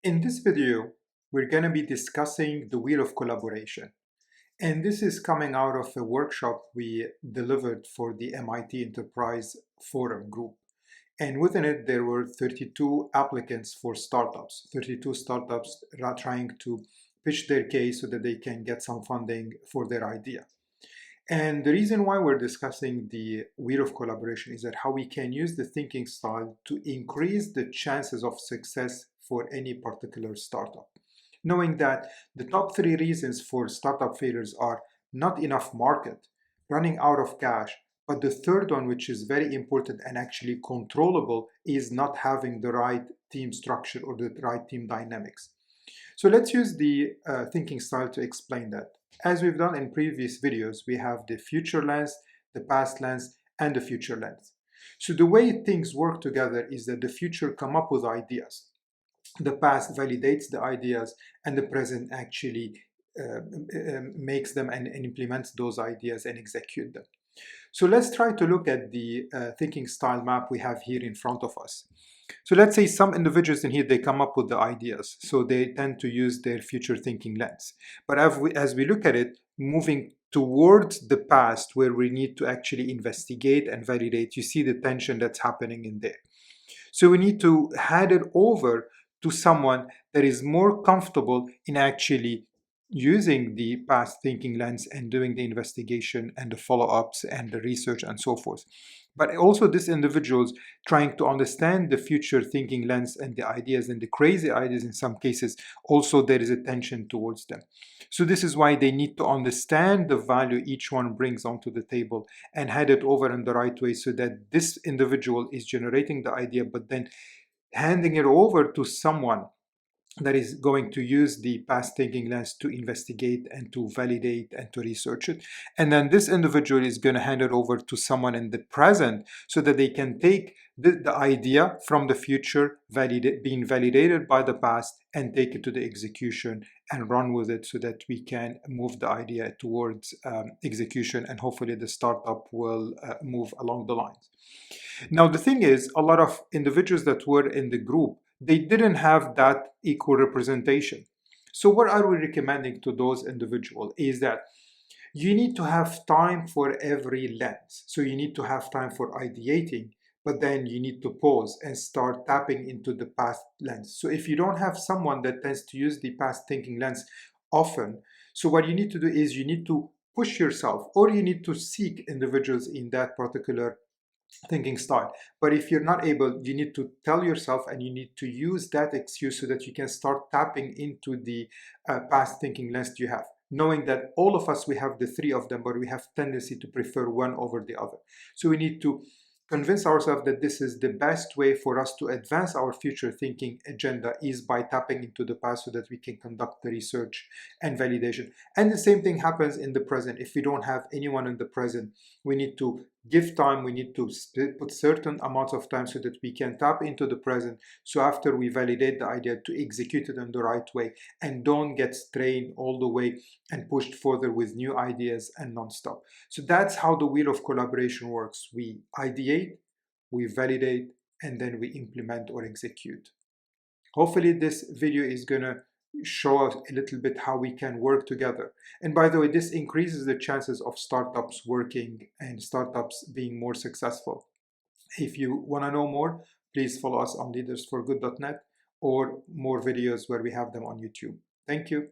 In this video, we're going to be discussing the wheel of collaboration. And this is coming out of a workshop we delivered for the MIT Enterprise Forum group. And within it, there were 32 applicants for startups, 32 startups trying to pitch their case so that they can get some funding for their idea. And the reason why we're discussing the wheel of collaboration is that how we can use the thinking style to increase the chances of success for any particular startup. Knowing that the top three reasons for startup failures are not enough market, running out of cash, but the third one, which is very important and actually controllable, is not having the right team structure or the right team dynamics. So let's use the thinking style to explain that. As we've done in previous videos, we have the future lens, the past lens, and the future lens. So the way things work together is that the future come up with ideas. The past validates the ideas, and the present actually makes them and implements those ideas and execute them. So let's try to look at the thinking style map we have here in front of us. So let's say some individuals in here, they come up with the ideas. So they tend to use their future thinking lens. But as we look at it, moving towards the past where we need to actually investigate and validate, you see the tension that's happening in there. So we need to hand it over to someone that is more comfortable in actually using the past thinking lens and doing the investigation and the follow-ups and the research and so forth. But also this individuals trying to understand the future thinking lens and the ideas and the crazy ideas in some cases, also there is a tension towards them. So this is why they need to understand the value each one brings onto the table and hand it over in the right way so that this individual is generating the idea, but then handing it over to someone that is going to use the past thinking lens to investigate and to validate and to research it. And then this individual is going to hand it over to someone in the present so that they can take the idea from the future, being validated by the past, and take it to the execution and run with it so that we can move the idea towards execution, and hopefully the startup will move along the lines. Now, the thing is, a lot of individuals that were in the group, they didn't have that equal representation. So what are we recommending to those individuals is that you need to have time for every lens. So you need to have time for ideating, but then you need to pause and start tapping into the past lens. So if you don't have someone that tends to use the past thinking lens often, so what you need to do is you need to push yourself, or you need to seek individuals in that particular thinking style. But if you're not able, you need to tell yourself and you need to use that excuse so that you can start tapping into the past thinking lens you have, knowing that all of us, we have the three of them, but we have tendency to prefer one over the other. So we need to convince ourselves that this is the best way for us to advance our future thinking agenda is by tapping into the past so that we can conduct the research and validation. And the same thing happens in the present. If we don't have anyone in the present, we need to give time, we need to put certain amounts of time so that we can tap into the present. So after we validate the idea, to execute it in the right way and don't get strained all the way and pushed further with new ideas and non-stop. So that's how the wheel of collaboration works. We ideate, we validate, and then we implement or execute. Hopefully this video is going to show us a little bit how we can work together. And by the way, this increases the chances of startups working and startups being more successful. If you want to know more, please follow us on leadersforgood.net or more videos where we have them on YouTube. Thank you.